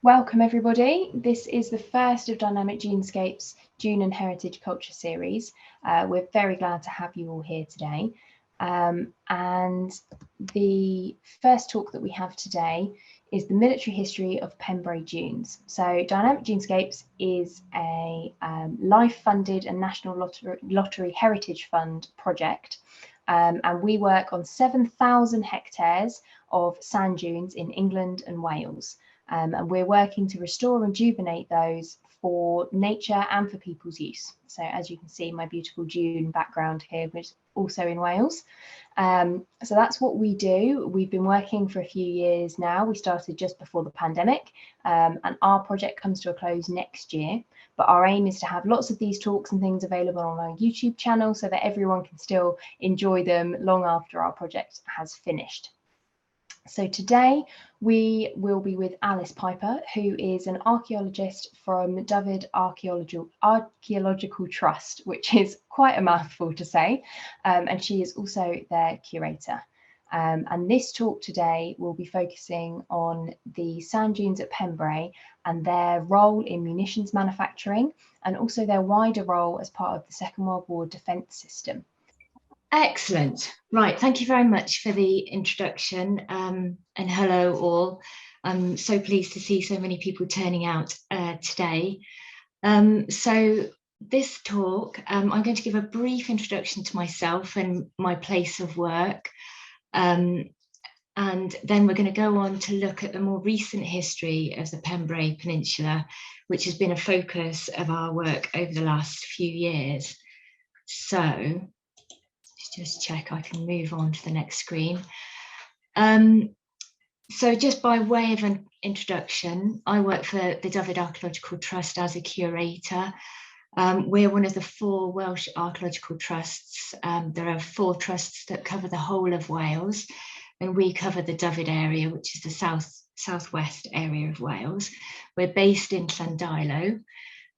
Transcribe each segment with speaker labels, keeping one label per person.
Speaker 1: Welcome everybody. This is the first of Dynamic Dunescapes Dune and Heritage Culture series. We're very glad to have you all here today. And the first talk that we have today is the military history of Pembrey Dunes. So Dynamic Dunescapes is a life-funded and National Lottery Heritage Fund project. And we work on 7,000 hectares of sand dunes in England and Wales. And we're working to restore and rejuvenate those for nature and for people's use. So as you can see, my beautiful dune background here, which is also in Wales. So that's what we do. We've been working for a few years now. We started just before the pandemic, and our project comes to a close next year. But our aim is to have lots of these talks and things available on our YouTube channel so that everyone can still enjoy them long after our project has finished. So today we will be with Alice Pyper, who is an archaeologist from Dyfed Archaeological Trust, which is quite a mouthful to say, and she is also their curator. And this talk today will be focusing on the sand dunes at Pembrey and their role in munitions manufacturing, and also their wider role as part of the Second World War defence system.
Speaker 2: Excellent. Right, thank you very much for the introduction, and hello all. I'm so pleased to see so many people turning out today. So this talk, I'm going to give a brief introduction to myself and my place of work, and then we're going to go on to look at the more recent history of the Pembrey Peninsula, which has been a focus of our work over the last few years. So just check I can move on to the next screen. So just by way of an introduction, I work for the Dyfed Archaeological Trust as a curator. We're one of the 4 Welsh archaeological trusts. There are 4 trusts that cover the whole of Wales, and we cover the Dyfed area, which is the southwest area of Wales. We're based in Llandilo.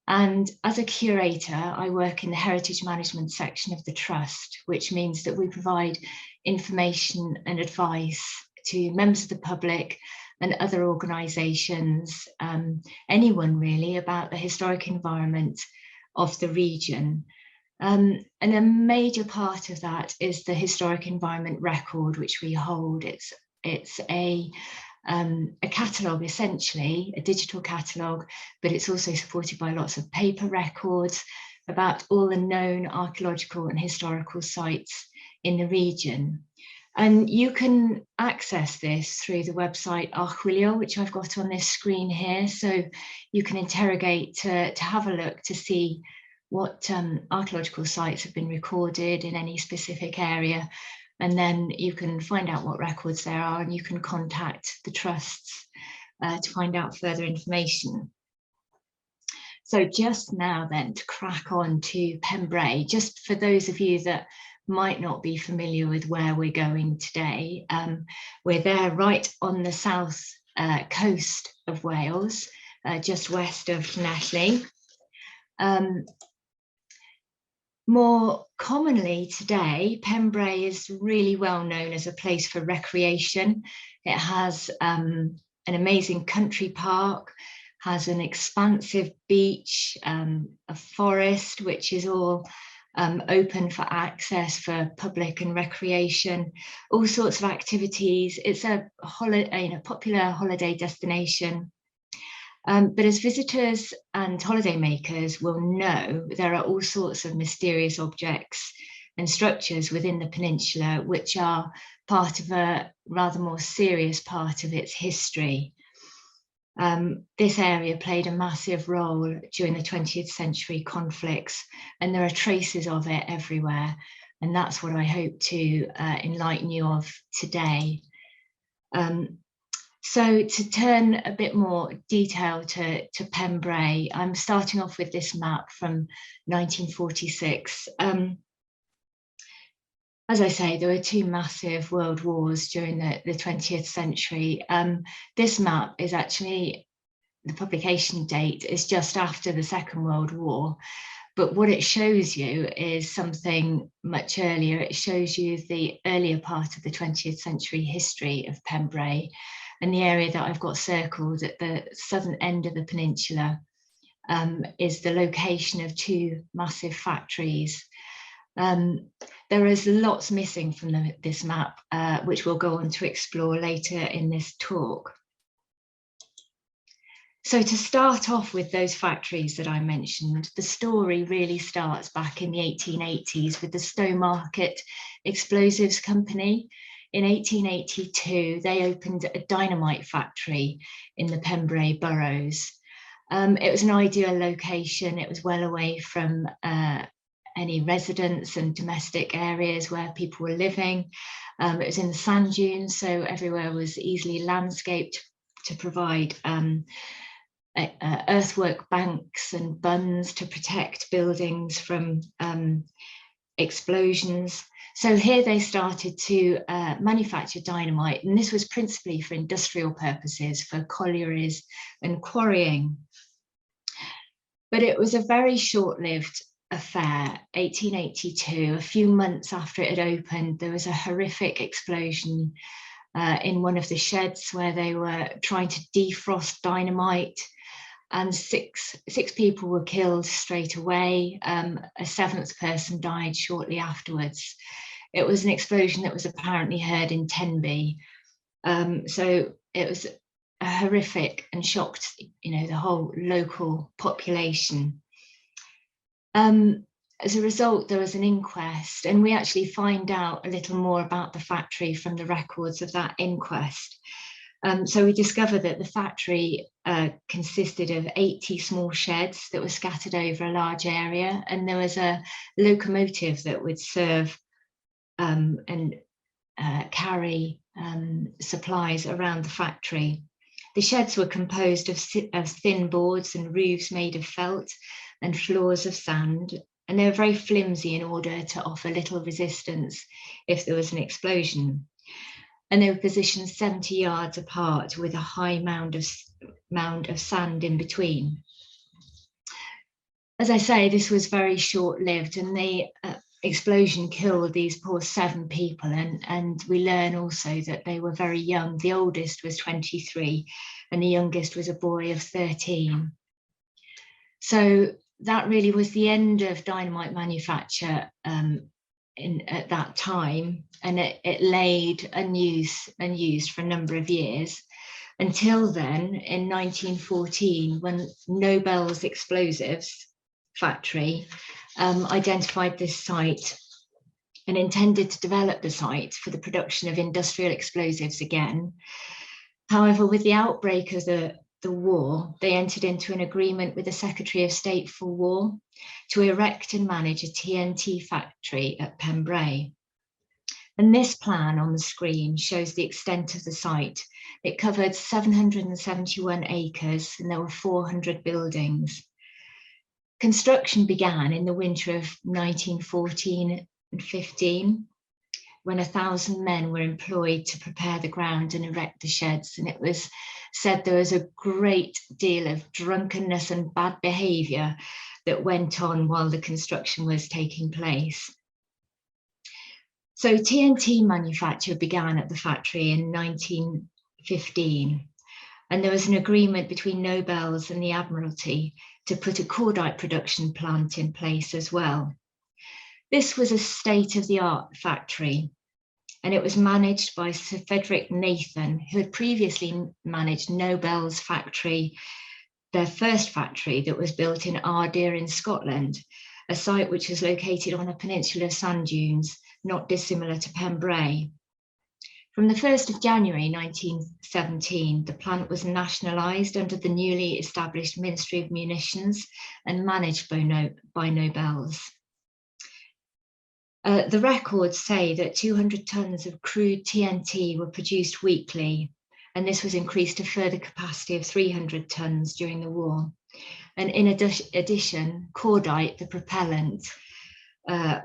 Speaker 2: And as a curator, I work in the heritage management section of the trust, which means that we provide information and advice to members of the public and other organisations, anyone really, about the historic environment of the region. And a major part of that is the historic environment record, which we hold. It's a catalogue, essentially, a digital catalogue, but it's also supported by lots of paper records about all the known archaeological and historical sites in the region. And you can access this through the website Archwilio, which I've got on this screen here. So you can interrogate to have a look to see what archaeological sites have been recorded in any specific area. And then you can find out what records there are, and you can contact the trusts to find out further information. So just now then, to crack on to Pembrey, just for those of you that might not be familiar with where we're going today, we're there right on the south coast of Wales, just west of Llanelli. More commonly today, Pembrey is really well known as a place for recreation. It has an amazing country park, has an expansive beach, a forest, which is all open for access for public and recreation, all sorts of activities. It's a popular holiday destination. But as visitors and holidaymakers will know, there are all sorts of mysterious objects and structures within the peninsula which are part of a rather more serious part of its history. This area played a massive role during the 20th century conflicts, and there are traces of it everywhere. And that's what I hope to enlighten you of today. So to turn a bit more detail to Pembrey, I'm starting off with this map from 1946. As I say, there were 2 massive world wars during the 20th century. This map is actually, the publication date is just after the Second World War. But what it shows you is something much earlier. It shows you the earlier part of the 20th century history of Pembrey. And the area that I've got circled at the southern end of the peninsula is the location of two massive factories. There is lots missing from this map, which we'll go on to explore later in this talk. So to start off with those factories that I mentioned, the story really starts back in the 1880s with the Stowmarket Explosives Company. In 1882, they opened a dynamite factory in the Pembrey Burrows. It was an ideal location. It was well away from any residents and domestic areas where people were living. It was in the sand dunes, so everywhere was easily landscaped to provide earthwork banks and bunds to protect buildings from explosions. So here they started to manufacture dynamite, and this was principally for industrial purposes, for collieries and quarrying. But it was a very short-lived affair. 1882, a few months after it had opened, there was a horrific explosion in one of the sheds where they were trying to defrost dynamite, and six people were killed straight away. A seventh person died shortly afterwards. It was an explosion that was apparently heard in Tenby. So it was horrific and shocked, the whole local population. As a result, there was an inquest, and we actually find out a little more about the factory from the records of that inquest. So we discovered that the factory consisted of 80 small sheds that were scattered over a large area, and there was a locomotive that would serve and carry supplies around the factory. The sheds were composed of thin boards and roofs made of felt and floors of sand, and they were very flimsy in order to offer little resistance if there was an explosion. And they were positioned 70 yards apart with a high mound of sand in between. As I say, this was very short-lived, and the explosion killed these poor 7 people, and we learn also that they were very young. The oldest was 23 and the youngest was a boy of 13. So that really was the end of dynamite manufacture at that time, and it laid unused for a number of years, until then in 1914, when Nobel's Explosives factory identified this site and intended to develop the site for the production of industrial explosives again. However, with the outbreak of the war, they entered into an agreement with the Secretary of State for War to erect and manage a TNT factory at Pembrey. And this plan on the screen shows the extent of the site. It covered 771 acres, and there were 400 buildings. Construction began in the winter of 1914 and 15, when 1,000 men were employed to prepare the ground and erect the sheds. And it was said there was a great deal of drunkenness and bad behaviour that went on while the construction was taking place. So TNT manufacture began at the factory in 1915, and there was an agreement between Nobel's and the Admiralty to put a cordite production plant in place as well. This was a state-of-the-art factory, and it was managed by Sir Frederick Nathan, who had previously managed Nobel's factory, their first factory that was built in Ardeer in Scotland, a site which was located on a peninsula of sand dunes, not dissimilar to Pembrey. From the 1st of January 1917, the plant was nationalised under the newly established Ministry of Munitions and managed by Nobel's. The records say that 200 tonnes of crude TNT were produced weekly, and this was increased to further capacity of 300 tonnes during the war. And in addition, cordite, the propellant,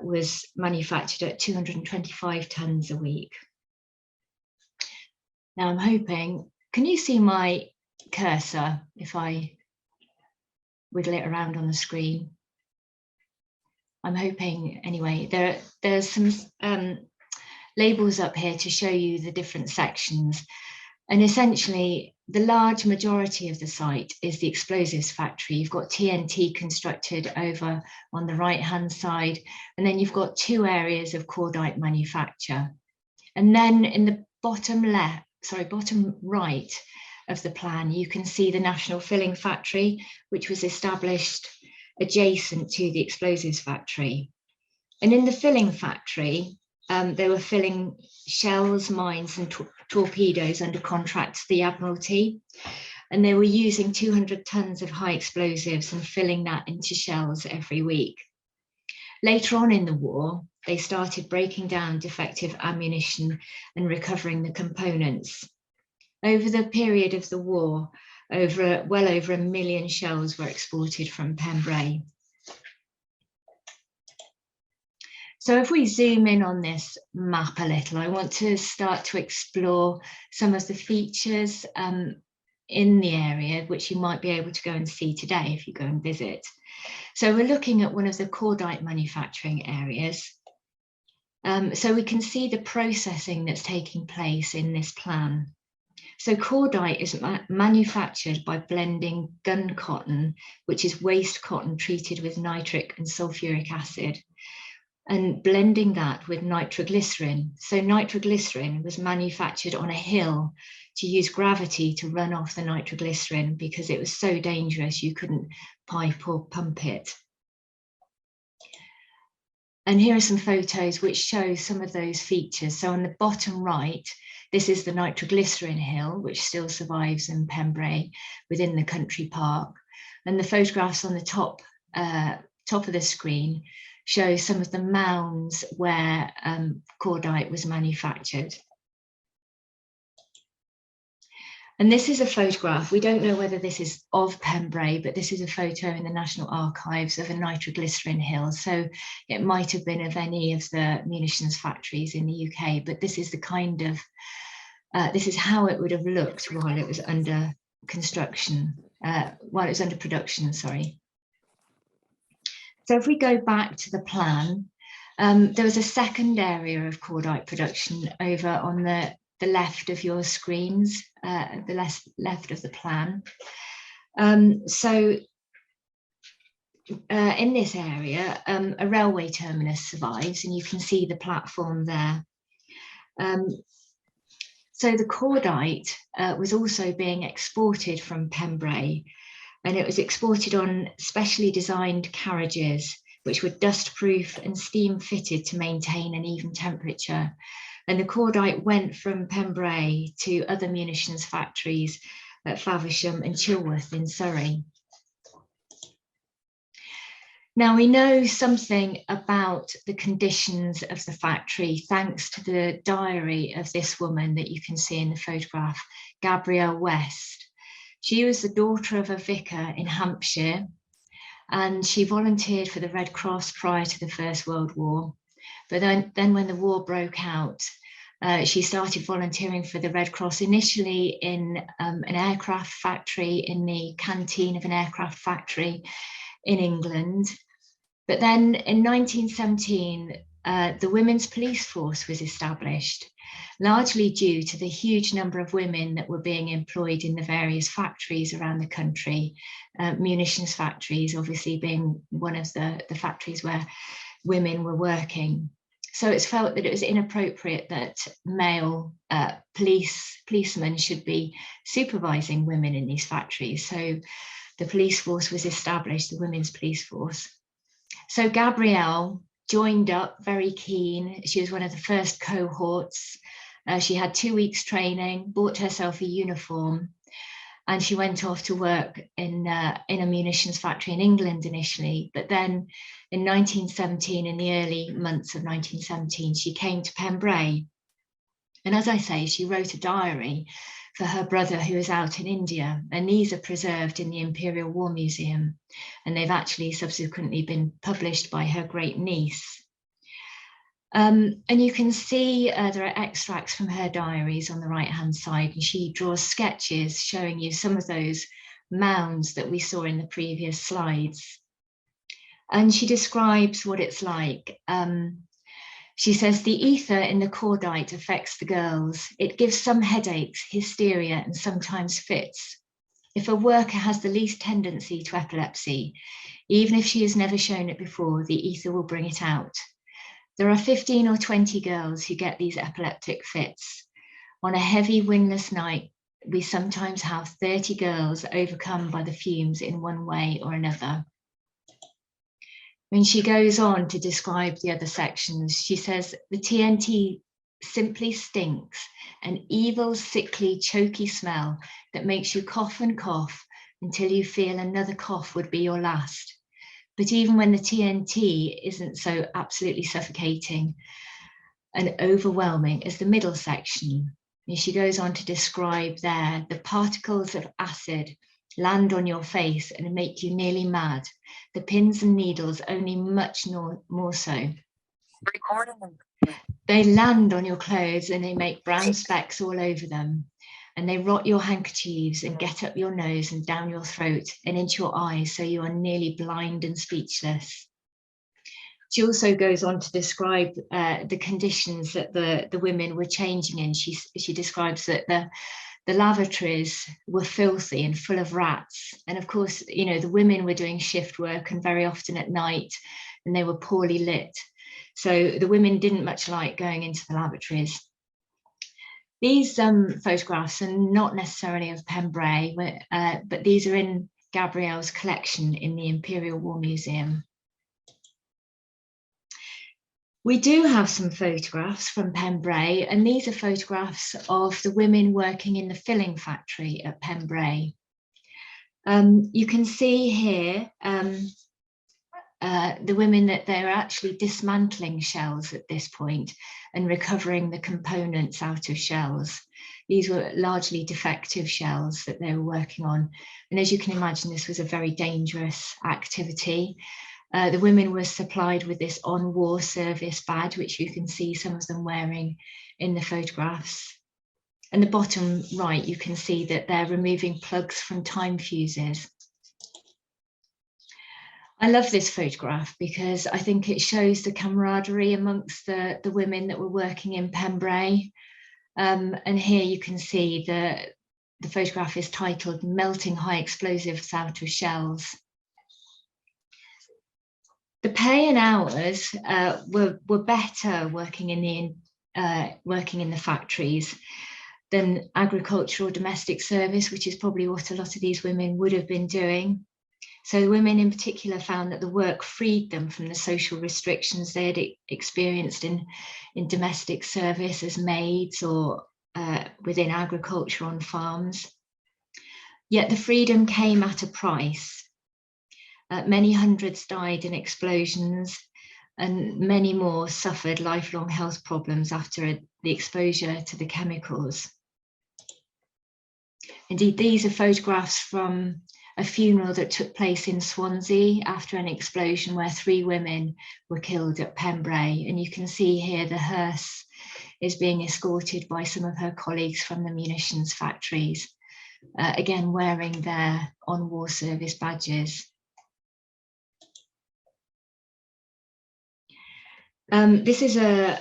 Speaker 2: was manufactured at 225 tonnes a week. Now I'm hoping, can you see my cursor if I wiggle it around on the screen? I'm hoping, anyway, there's some labels up here to show you the different sections. And essentially, the large majority of the site is the explosives factory. You've got TNT constructed over on the right-hand side, and then you've got 2 areas of cordite manufacture. And then in the bottom right of the plan, you can see the National Filling Factory, which was established adjacent to the explosives factory. And in the filling factory, they were filling shells, mines and torpedoes under contract to the Admiralty. And they were using 200 tons of high explosives and filling that into shells every week. Later on in the war, they started breaking down defective ammunition and recovering the components. Over the period of the war, well over 1 million shells were exported from Pembrey. So if we zoom in on this map a little, I want to start to explore some of the features in the area, which you might be able to go and see today if you go and visit. So we're looking at one of the cordite manufacturing areas. So we can see the processing that's taking place in this plan. So cordite is manufactured by blending gun cotton, which is waste cotton treated with nitric and sulfuric acid, and blending that with nitroglycerin. So nitroglycerin was manufactured on a hill to use gravity to run off the nitroglycerin because it was so dangerous you couldn't pipe or pump it. And here are some photos which show some of those features. So on the bottom right, this is the nitroglycerin hill, which still survives in Pembrey within the country park. And the photographs on the top of the screen show some of the mounds where cordite was manufactured. And this is a photograph. We don't know whether this is of Pembrey, but this is a photo in the National Archives of a nitroglycerin hill. So it might have been of any of the munitions factories in the UK, but this is the kind of, this is how it would have looked while it was under construction, while it was under production, sorry. So if we go back to the plan, there was a second area of cordite production over on the left of your screens, the left of the plan. So in this area, a railway terminus survives, and you can see the platform there. So the cordite was also being exported from Pembrey, and it was exported on specially designed carriages, which were dust-proof and steam-fitted to maintain an even temperature. And the cordite went from Pembrey to other munitions factories at Faversham and Chilworth in Surrey. Now we know something about the conditions of the factory thanks to the diary of this woman that you can see in the photograph, Gabrielle West. She was the daughter of a vicar in Hampshire, and she volunteered for the Red Cross prior to the First World War. But then when the war broke out, she started volunteering for the Red Cross, initially in an aircraft factory, in the canteen of an aircraft factory in England. But then in 1917, the Women's Police Force was established, largely due to the huge number of women that were being employed in the various factories around the country, munitions factories obviously being one of the factories where women were working. So it's felt that it was inappropriate that male policemen should be supervising women in these factories. So the police force was established, the Women's Police Force. So Gabrielle joined up, very keen. She was one of the first cohorts. She had 2 weeks training, bought herself a uniform, and she went off to work in a munitions factory in England initially. But then in 1917, in the early months of 1917, she came to Pembrey. And as I say, she wrote a diary for her brother who was out in India, and these are preserved in the Imperial War Museum, and they've actually subsequently been published by her great niece. And you can see there are extracts from her diaries on the right-hand side, and she draws sketches showing you some of those mounds that we saw in the previous slides. And she describes what it's like. She says the ether in the cordite affects the girls. It gives some headaches, hysteria, and sometimes fits. If a worker has the least tendency to epilepsy, even if she has never shown it before, the ether will bring it out. There are 15 or 20 girls who get these epileptic fits. On a heavy wingless night, we sometimes have 30 girls overcome by the fumes in one way or another. When she goes on to describe the other sections, she says, the TNT simply stinks, an evil, sickly, choky smell that makes you cough and cough until you feel another cough would be your last. But even when the TNT isn't so absolutely suffocating and overwhelming as the middle section, and she goes on to describe there, the particles of acid land on your face and make you nearly mad. The pins and needles only much more so. They land on your clothes and they make brown specks all over them. And they rot your handkerchiefs and get up your nose and down your throat and into your eyes, so you are nearly blind and speechless. She also goes on to describe the conditions that the women were changing in. She describes that the lavatories were filthy and full of rats. And of course, you know, the women were doing shift work and very often at night, and they were poorly lit. So the women didn't much like going into the lavatories. These photographs are not necessarily of Pembrey, but these are in Gabrielle's collection in the Imperial War Museum. We do have some photographs from Pembrey, and these are photographs of the women working in the filling factory at Pembrey. You can see here the women that they're actually dismantling shells at this point and recovering the components out of shells. These were largely defective shells that they were working on. And as you can imagine, this was a very dangerous activity. The women were supplied with this on-war service badge, which you can see some of them wearing in the photographs. And the bottom right, you can see that they're removing plugs from time fuses. I love this photograph because I think it shows the camaraderie amongst the women that were working in Pembrey. And here you can see the photograph is titled "Melting High Explosives Out of Shells." The pay and hours were better working in the factories than agricultural domestic service, which is probably what a lot of these women would have been doing. So the women in particular found that the work freed them from the social restrictions they had experienced in domestic service as maids or within agriculture on farms. Yet the freedom came at a price. Many hundreds died in explosions, and many more suffered lifelong health problems after the exposure to the chemicals. Indeed, these are photographs from a funeral that took place in Swansea after an explosion where 3 women were killed at Pembrey. And you can see here the hearse is being escorted by some of her colleagues from the munitions factories, again wearing their on-war service badges. This is a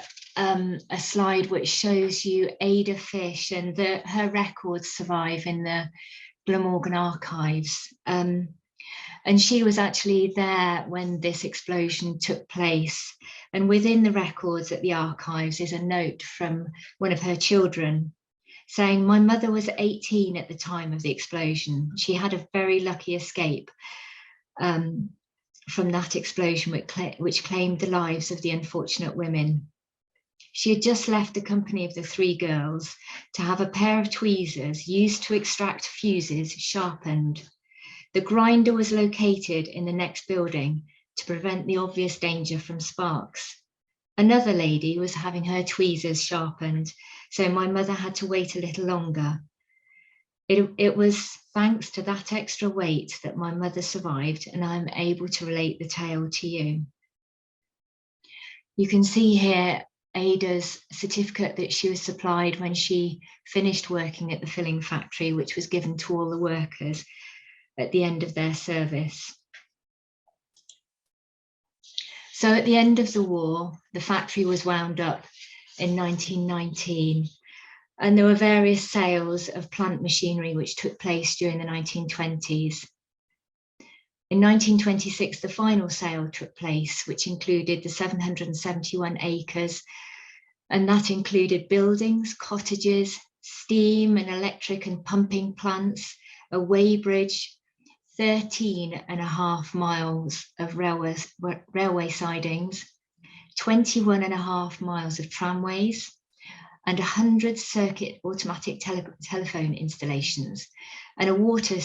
Speaker 2: slide which shows you Ada Fish, and her records survive in the Glamorgan archives. And she was actually there when this explosion took place. And within the records at the archives is a note from one of her children saying, "My mother was 18 at the time of the explosion. She had a very lucky escape from that explosion which claimed the lives of the unfortunate women. She had just left the company of the 3 girls to have a pair of tweezers used to extract fuses sharpened. The grinder was located in the next building to prevent the obvious danger from sparks. Another lady was having her tweezers sharpened, so my mother had to wait a little longer. It was thanks to that extra weight that my mother survived, and I'm able to relate the tale to you." You can see here Ada's certificate that she was supplied when she finished working at the filling factory, which was given to all the workers at the end of their service. So at the end of the war, the factory was wound up in 1919, and there were various sales of plant machinery which took place during the 1920s. In 1926, the final sale took place, which included the 771 acres, and that included buildings, cottages, steam and electric and pumping plants, a weighbridge, 13.5 miles of railway sidings, 21.5 miles of tramways, and 100 circuit automatic telephone installations, and a water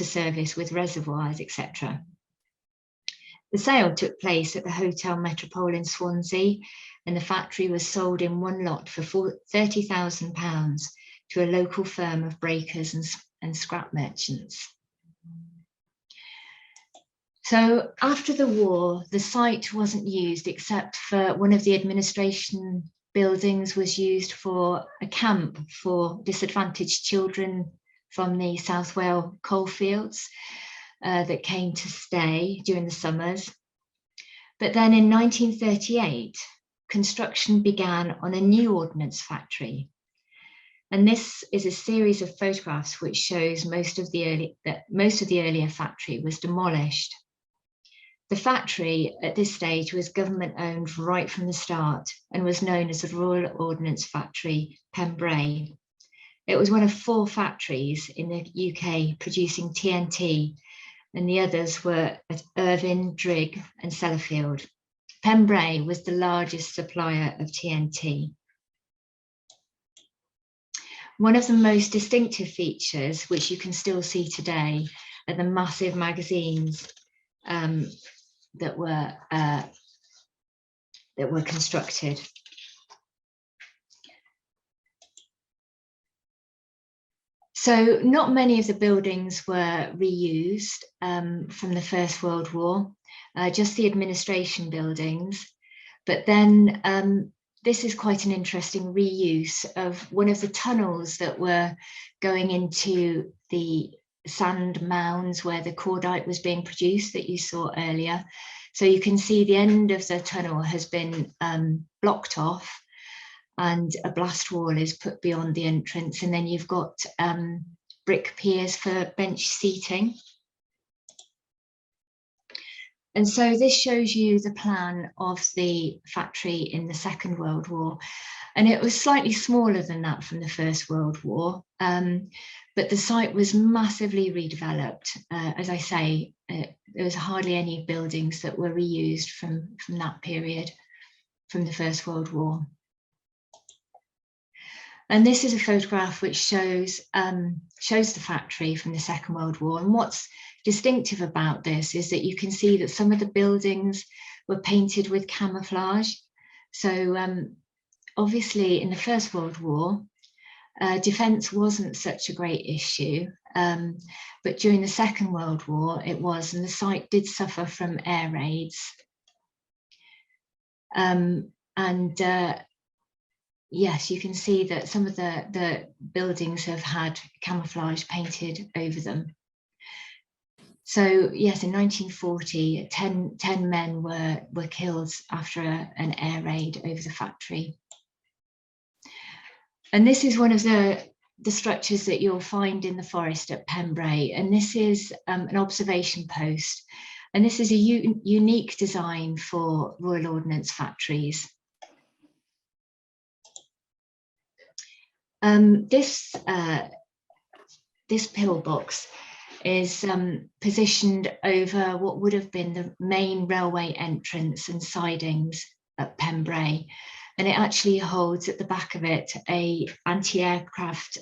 Speaker 2: service with reservoirs, etc. The sale took place at the Hotel Metropole in Swansea, and the factory was sold in one lot for £30,000 to a local firm of breakers and scrap merchants. So after the war, the site wasn't used except for one of the administration buildings was used for a camp for disadvantaged children from the South Wales coalfields that came to stay during the summers. But then in 1938, construction began on a new ordnance factory. And this is a series of photographs which shows most of the earlier factory was demolished. The factory at this stage was government owned right from the start and was known as the Royal Ordnance Factory, Pembrey. It was one of 4 factories in the UK producing TNT, and the others were at Irvine, Drigg and Sellafield. Pembrey was the largest supplier of TNT. One of the most distinctive features, which you can still see today, are the massive magazines that were constructed. So not many of the buildings were reused from the First World War, just the administration buildings. But then this is quite an interesting reuse of one of the tunnels that were going into the sand mounds where the cordite was being produced that you saw earlier. So you can see the end of the tunnel has been blocked off and a blast wall is put beyond the entrance, and then you've got brick piers for bench seating. And so this shows you the plan of the factory in the Second World War. And it was slightly smaller than that from the First World War, but the site was massively redeveloped. As I say, there was hardly any buildings that were reused from that period, from the First World War. And this is a photograph which shows the factory from the Second World War. And what's distinctive about this is that you can see that some of the buildings were painted with camouflage. So obviously in the First World War, defence wasn't such a great issue, but during the Second World War it was, and the site did suffer from air raids. Yes, you can see that some of the buildings have had camouflage painted over them. So yes, in 1940, 10 men were killed after an air raid over the factory. And this is one of the structures that you'll find in the forest at Pembrey. And this is an observation post. And this is a unique design for Royal Ordnance factories. This pillbox is positioned over what would have been the main railway entrance and sidings at Pembrey, and it actually holds at the back of it a anti-aircraft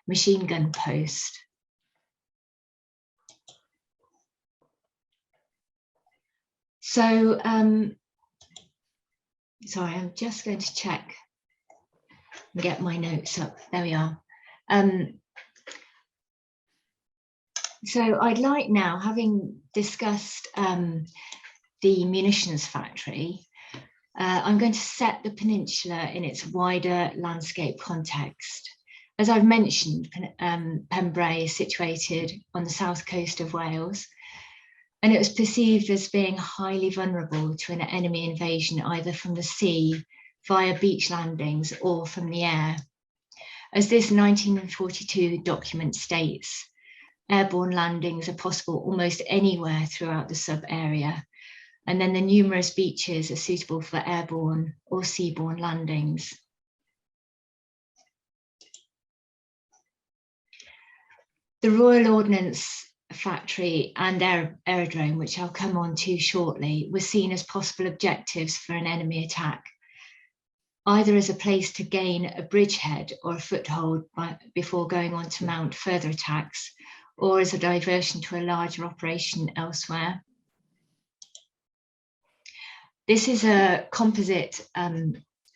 Speaker 2: machine gun post. So, sorry, I'm just going to check and get my notes up. There we are. So I'd like now, having discussed the munitions factory, I'm going to set the peninsula in its wider landscape context. As I've mentioned, Pembrey is situated on the south coast of Wales, and it was perceived as being highly vulnerable to an enemy invasion, either from the sea, via beach landings, or from the air. As this 1942 document states, airborne landings are possible almost anywhere throughout the sub-area, and then the numerous beaches are suitable for airborne or seaborne landings. The Royal Ordnance Factory and aerodrome, which I'll come on to shortly, were seen as possible objectives for an enemy attack, either as a place to gain a bridgehead or a foothold before going on to mount further attacks, or as a diversion to a larger operation elsewhere. This is a composite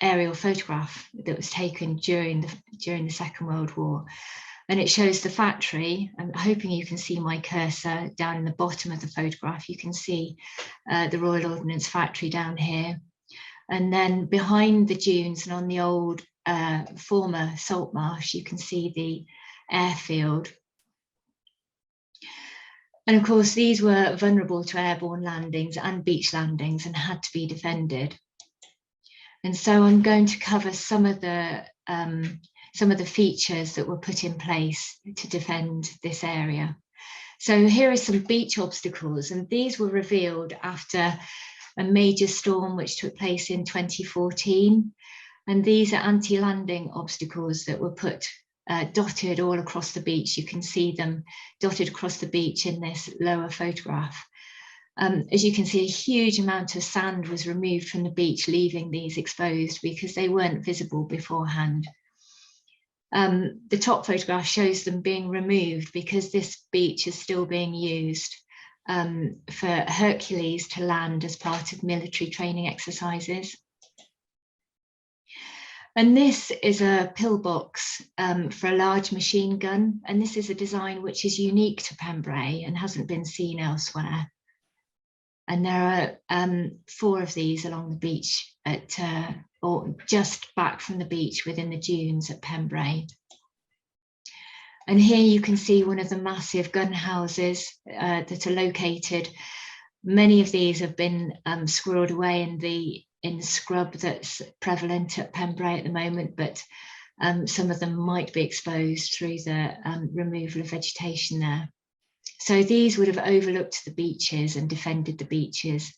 Speaker 2: aerial photograph that was taken during the Second World War, and it shows the factory. I'm hoping you can see my cursor down in the bottom of the photograph. You can see the Royal Ordnance Factory down here. And then behind the dunes and on the old former salt marsh, you can see the airfield. And of course, these were vulnerable to airborne landings and beach landings and had to be defended. And so I'm going to cover some of the features that were put in place to defend this area. So here are some beach obstacles, and these were revealed after a major storm which took place in 2014. And these are anti-landing obstacles that were put dotted all across the beach. You can see them dotted across the beach in this lower photograph. As you can see, a huge amount of sand was removed from the beach, leaving these exposed because they weren't visible beforehand. The top photograph shows them being removed because this beach is still being used for Hercules to land as part of military training exercises. And this is a pillbox for a large machine gun. And this is a design which is unique to Pembrey and hasn't been seen elsewhere. And there are 4 of these along the beach or just back from the beach within the dunes at Pembrey. And here you can see one of the massive gun houses that are located. Many of these have been squirreled away in the scrub that's prevalent at Pembrey at the moment, but some of them might be exposed through the removal of vegetation there. So these would have overlooked the beaches and defended the beaches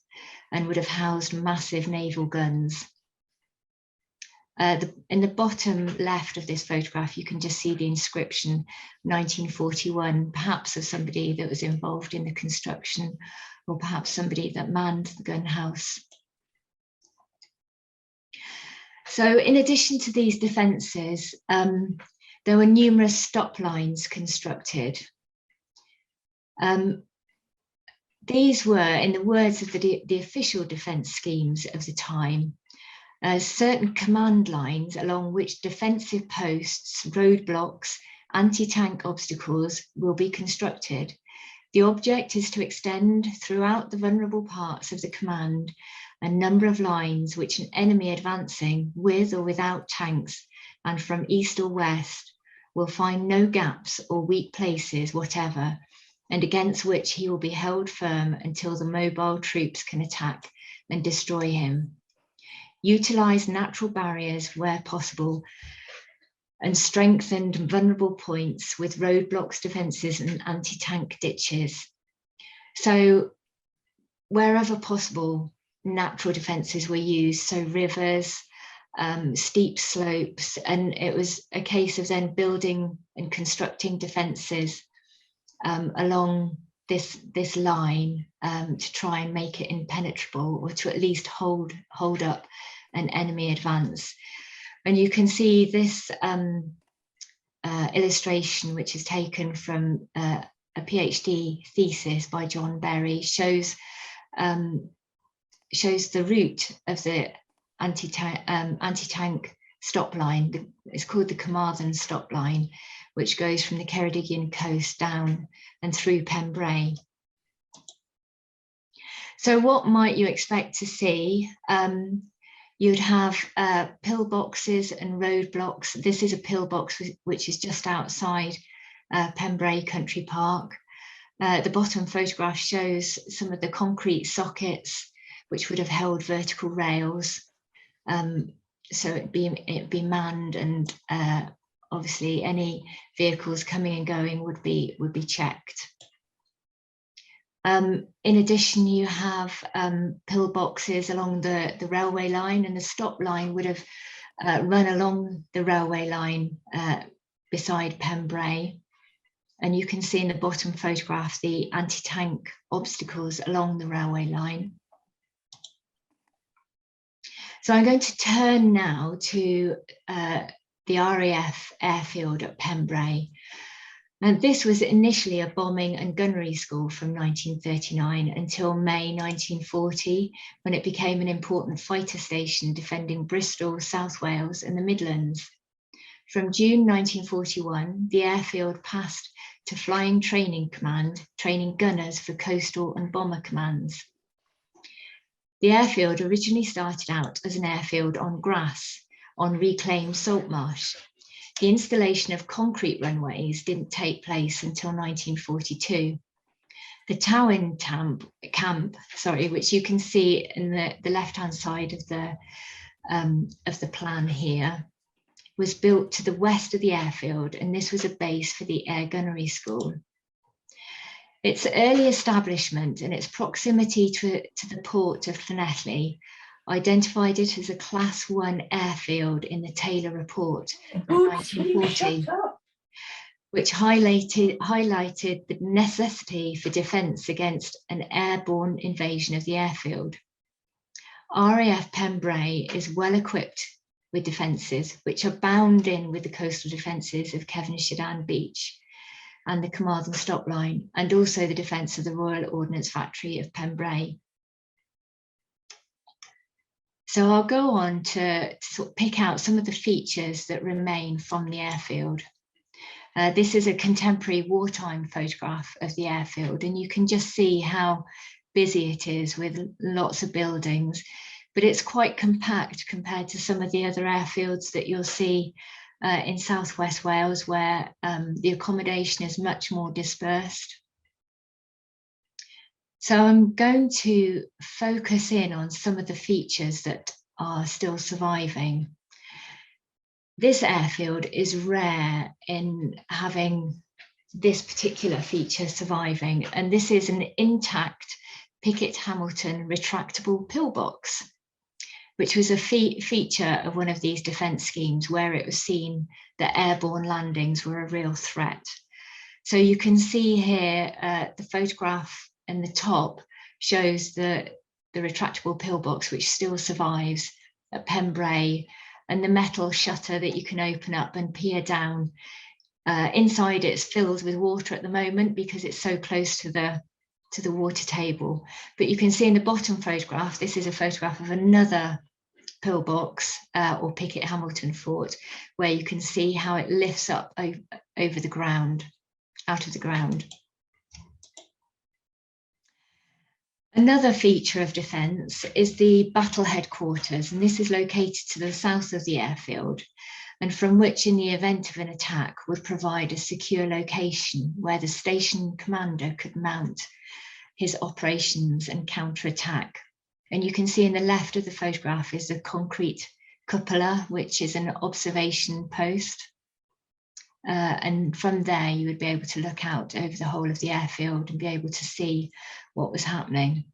Speaker 2: and would have housed massive naval guns. In the bottom left of this photograph, you can just see the inscription 1941, perhaps of somebody that was involved in the construction, or perhaps somebody that manned the gun house. So in addition to these defences, there were numerous stop lines constructed. These were, in the words of the official defence schemes of the time, certain command lines along which defensive posts, roadblocks, anti-tank obstacles will be constructed. The object is to extend throughout the vulnerable parts of the command a number of lines which an enemy advancing with or without tanks and from east or west will find no gaps or weak places whatever, and against which he will be held firm until the mobile troops can attack and destroy him. Utilize natural barriers where possible and strengthened vulnerable points with roadblocks, defences and anti-tank ditches. So wherever possible, natural defences were used, so rivers, steep slopes, and it was a case of then building and constructing defences along this line to try and make it impenetrable, or to at least hold up an enemy advance. And you can see this illustration, which is taken from a PhD thesis by John Berry, shows the route of the anti-tank stop line. It's called the Carmarthen stop line, which goes from the Ceredigion coast down and through Pembrey. So what might you expect to see? You'd have pillboxes and roadblocks. This is a pillbox which is just outside Pembrey Country Park. The bottom photograph shows some of the concrete sockets which would have held vertical rails. So it'd be manned, and obviously any vehicles coming and going would be checked. In addition, you have pillboxes along the railway line, and the stop line would have run along the railway line beside Pembrey. And you can see in the bottom photograph the anti-tank obstacles along the railway line. So I'm going to turn now to the RAF airfield at Pembrey. And this was initially a bombing and gunnery school from 1939 until May 1940, when it became an important fighter station defending Bristol, South Wales and the Midlands. From June 1941, the airfield passed to Flying Training Command, training gunners for coastal and bomber commands. The airfield originally started out as an airfield on grass on reclaimed salt marsh. The installation of concrete runways didn't take place until 1942. The Towin camp, which you can see in the left-hand side of the plan here, was built to the west of the airfield, and this was a base for the Air Gunnery School. Its early establishment and its proximity to the port of Llanelli identified it as a Class 1 airfield in the Taylor Report of 1940, which highlighted the necessity for defence against an airborne invasion of the airfield. RAF Pembrey is well equipped with defences, which are bound in with the coastal defences of Kevney Beach and the Carmarthen Stop Line, and also the defence of the Royal Ordnance Factory of Pembrey. So I'll go on to sort of pick out some of the features that remain from the airfield. This is a contemporary wartime photograph of the airfield, and you can just see how busy it is with lots of buildings, but it's quite compact compared to some of the other airfields that you'll see in southwest Wales, where the accommodation is much more dispersed. So I'm going to focus in on some of the features that are still surviving. This airfield is rare in having this particular feature surviving, and this is an intact Pickett-Hamilton retractable pillbox, which was a feature of one of these defence schemes where it was seen that airborne landings were a real threat. So you can see here the photograph in the top shows the retractable pillbox, which still survives at Pembrey, and the metal shutter that you can open up and peer down. Inside it's filled with water at the moment because it's so close to the water table. But you can see in the bottom photograph, this is a photograph of another pillbox or Pickett-Hamilton fort, where you can see how it lifts up over the ground, out of the ground. Another feature of defence is the battle headquarters, and this is located to the south of the airfield, and from which, in the event of an attack, would provide a secure location where the station commander could mount his operations and counter-attack. And you can see in the left of the photograph is a concrete cupola, which is an observation post. And from there, you would be able to look out over the whole of the airfield and be able to see what was happening.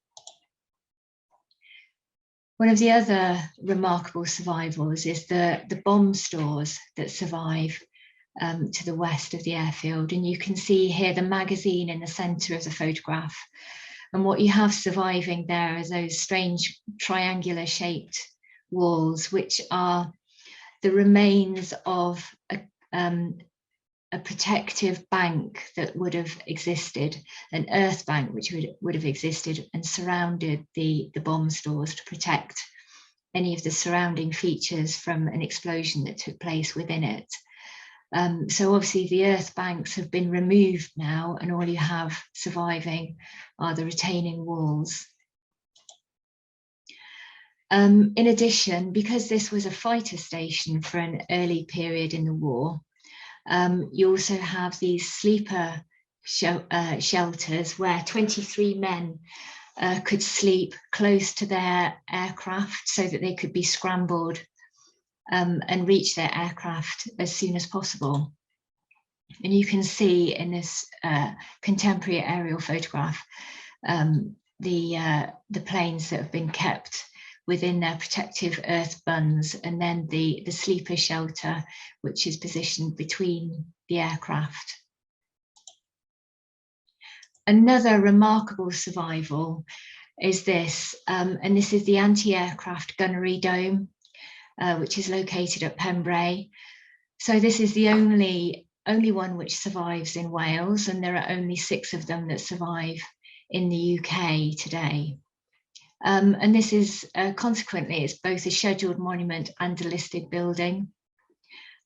Speaker 2: One of the other remarkable survivals is the bomb stores that survive to the west of the airfield. And you can see here the magazine in the centre of the photograph. And what you have surviving there is those strange triangular shaped walls, which are the remains of a protective bank that would have existed, an earth bank which would have existed and surrounded the bomb stores to protect any of the surrounding features from an explosion that took place within it. So obviously the earth banks have been removed now, and all you have surviving are the retaining walls. In addition, because this was a fighter station for an early period in the war, you also have these sleeper shelters where 23 men could sleep close to their aircraft so that they could be scrambled and reach their aircraft as soon as possible. And you can see in this contemporary aerial photograph the planes that have been kept within their protective earth buns, and then the sleeper shelter, which is positioned between the aircraft. Another remarkable survival is this, and this is the anti-aircraft gunnery dome, which is located at Pembrey. So this is the only one which survives in Wales, and there are only 6 of them that survive in the UK today. And this is consequently, it's both a scheduled monument and a listed building.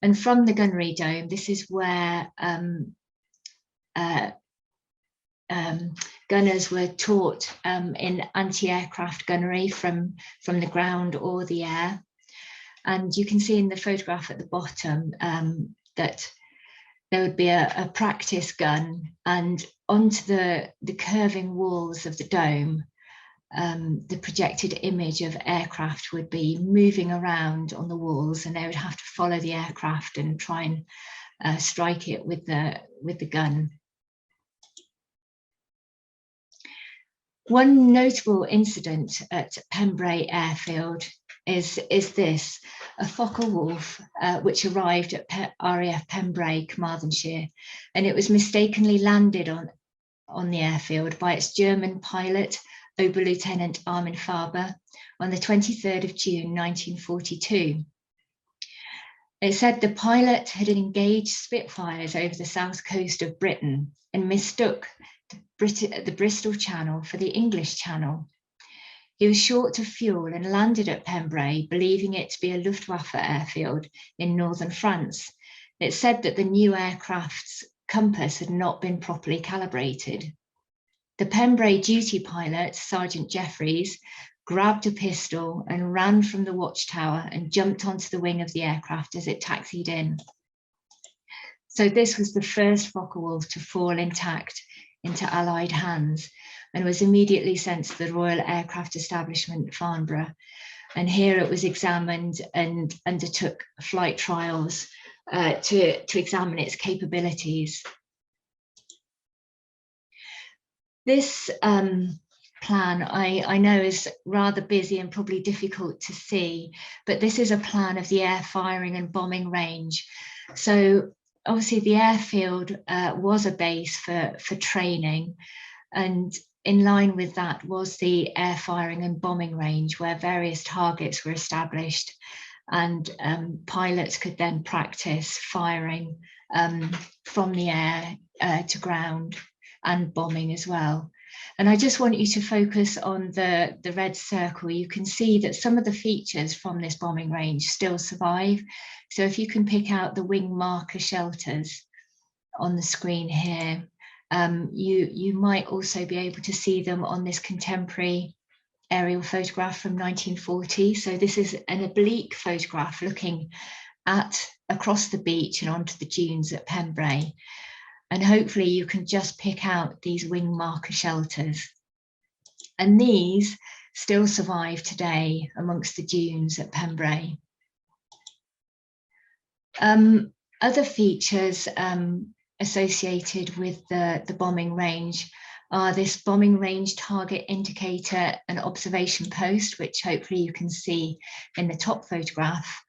Speaker 2: And from the gunnery dome, this is where gunners were taught in anti-aircraft gunnery from the ground or the air. And you can see in the photograph at the bottom that there would be a practice gun, and onto the curving walls of the dome, the projected image of aircraft would be moving around on the walls, and they would have to follow the aircraft and try and strike it with the gun. One notable incident at Pembrey Airfield is this, a Focke-Wulf which arrived at RAF Pembrey, Carmarthenshire, and it was mistakenly landed on the airfield by its German pilot, Oberlieutenant Armin Faber, on the 23rd of June 1942. It said the pilot had engaged Spitfires over the south coast of Britain and mistook the Bristol Channel for the English Channel. He was short of fuel and landed at Pembrey, believing it to be a Luftwaffe airfield in northern France. It said that the new aircraft's compass had not been properly calibrated. The Pembrey duty pilot, Sergeant Jeffreys, grabbed a pistol and ran from the watchtower and jumped onto the wing of the aircraft as it taxied in. So this was the first Focke-Wulf to fall intact into Allied hands, and was immediately sent to the Royal Aircraft Establishment, Farnborough. And here it was examined and undertook flight trials to examine its capabilities. This plan, I know, is rather busy and probably difficult to see, but this is a plan of the air firing and bombing range. So obviously the airfield was a base for training, and in line with that was the air firing and bombing range, where various targets were established, and pilots could then practice firing from the air to ground, and bombing as well. And I just want you to focus on the red circle. You can see that some of the features from this bombing range still survive. So if you can pick out the wing marker shelters on the screen here, you might also be able to see them on this contemporary aerial photograph from 1940. So this is an oblique photograph looking across the beach and onto the dunes at Pembrey. And hopefully you can just pick out these wing marker shelters. And these still survive today amongst the dunes at Pembrey. Other features associated with the bombing range are this bombing range target indicator and observation post, which hopefully you can see in the top photograph,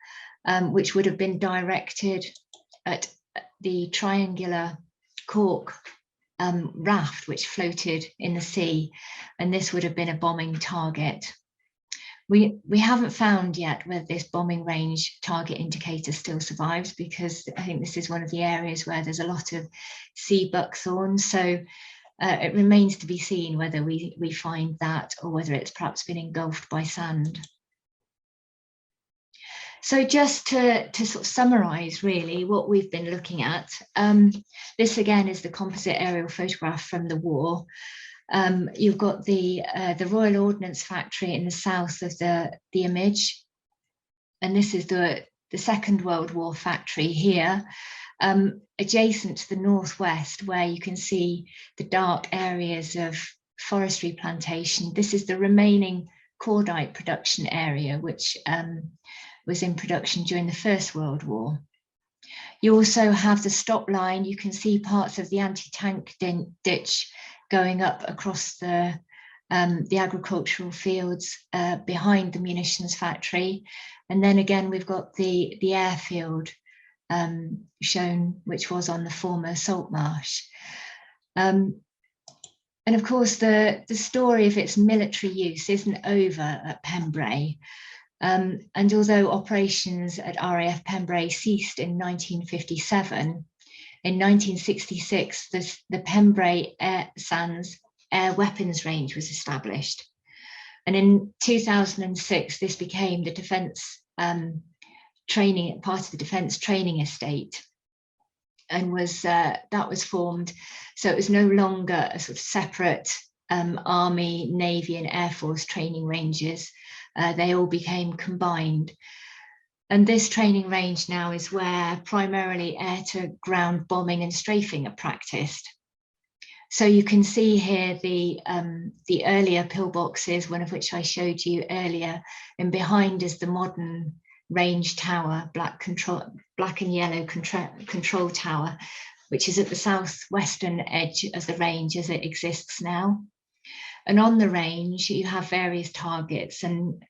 Speaker 2: which would have been directed at the triangular cork raft which floated in the sea, and this would have been a bombing target. We haven't found yet whether this bombing range target indicator still survives, because I think this is one of the areas where there's a lot of sea buckthorn, so it remains to be seen whether we find that, or whether it's perhaps been engulfed by sand. So just to sort of summarise really what we've been looking at, this again is the composite aerial photograph from the war. You've got the Royal Ordnance Factory in the south of the image, and this is the Second World War factory here, adjacent to the northwest, where you can see the dark areas of forestry plantation. This is the remaining cordite production area, which was in production during the First World War. You also have the stop line. You can see parts of the anti-tank ditch going up across the agricultural fields behind the munitions factory. And then again, we've got the airfield shown, which was on the former salt marsh. And of course, the story of its military use isn't over at Pembrey. And although operations at RAF Pembrey ceased in 1957, in 1966, the Pembrey Sands Air Weapons Range was established. And in 2006, this became the defence training, part of the defence training estate, and that was formed. So it was no longer a sort of separate Army, Navy and Air Force training ranges. They all became combined. And this training range now is where primarily air-to-ground bombing and strafing are practiced. So you can see here the earlier pillboxes, one of which I showed you earlier, and behind is the modern range tower, black and yellow control tower, which is at the southwestern edge of the range as it exists now. And on the range, you have various targets, and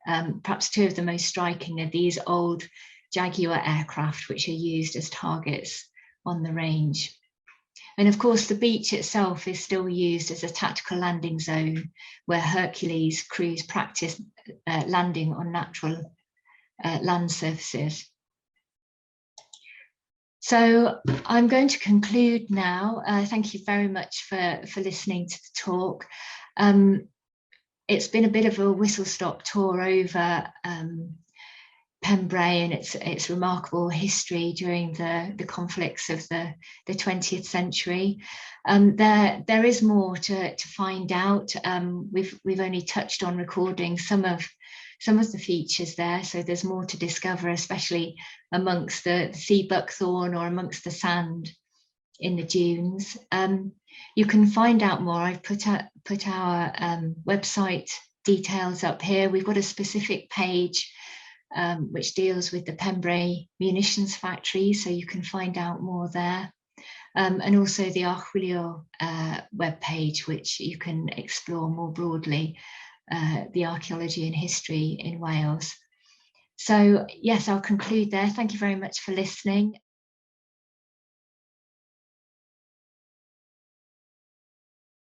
Speaker 2: perhaps two of the most striking are these old Jaguar aircraft, which are used as targets on the range. And of course, the beach itself is still used as a tactical landing zone where Hercules crews practice landing on natural land surfaces. So I'm going to conclude now. Thank you very much for listening to the talk. It's been a bit of a whistle-stop tour over Pembrey and its remarkable history during the conflicts of the 20th century. There is more to find out. We've only touched on recording some of the features there, so there's more to discover, especially amongst the sea buckthorn or amongst the sand in the dunes. You can find out more. I've put our website details up here. We've got a specific page which deals with the Pembrey munitions factory, so you can find out more there. And also the Archwilio webpage, which you can explore more broadly the archaeology and history in Wales. So yes, I'll conclude there. Thank you very much for listening.